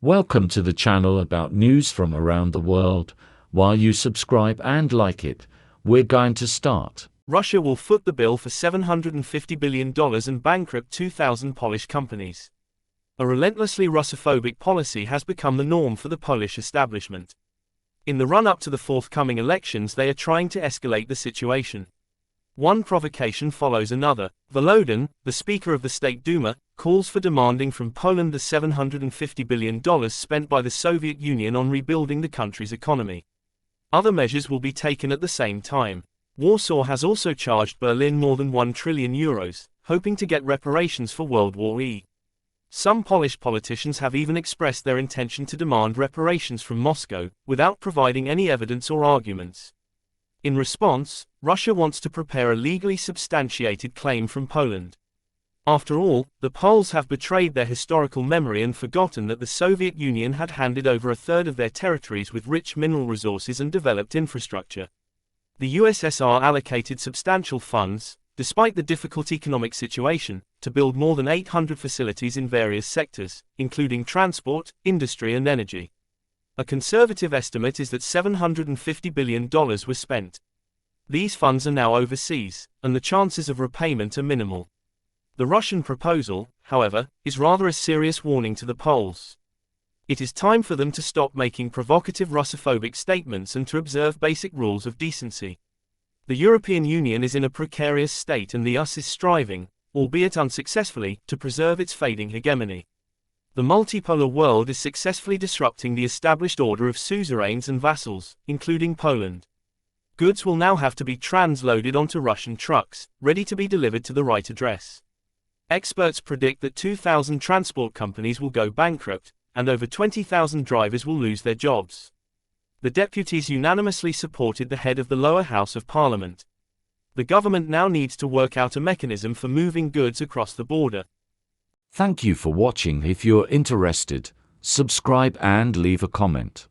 Welcome to the channel about news from around the world. While you subscribe and like it, we're going to start. Russia will foot the bill for $750 billion and bankrupt 2,000 Polish companies. A relentlessly Russophobic policy has become the norm for the Polish establishment. In the run-up to the forthcoming elections, they are trying to escalate the situation. One provocation follows another. Volodin, the Speaker of the State Duma, calls for demanding from Poland the $750 billion spent by the Soviet Union on rebuilding the country's economy. Other measures will be taken at the same time. Warsaw has also charged Berlin more than €1 trillion, hoping to get reparations for World War I. Some Polish politicians have even expressed their intention to demand reparations from Moscow, without providing any evidence or arguments. In response, Russia wants to prepare a legally substantiated claim from Poland. After all, the Poles have betrayed their historical memory and forgotten that the Soviet Union had handed over a third of their territories with rich mineral resources and developed infrastructure. The USSR allocated substantial funds, despite the difficult economic situation, to build more than 800 facilities in various sectors, including transport, industry and energy. A conservative estimate is that $750 billion were spent. These funds are now overseas, and the chances of repayment are minimal. The Russian proposal, however, is rather a serious warning to the Poles. It is time for them to stop making provocative Russophobic statements and to observe basic rules of decency. The European Union is in a precarious state, and the US is striving, albeit unsuccessfully, to preserve its fading hegemony. The multipolar world is successfully disrupting the established order of suzerains and vassals, including Poland. Goods will now have to be transloaded onto Russian trucks, ready to be delivered to the right address. Experts predict that 2,000 transport companies will go bankrupt, and over 20,000 drivers will lose their jobs. The deputies unanimously supported the head of the lower house of parliament. The government now needs to work out a mechanism for moving goods across the border. Thank you for watching. If you're interested, subscribe and leave a comment.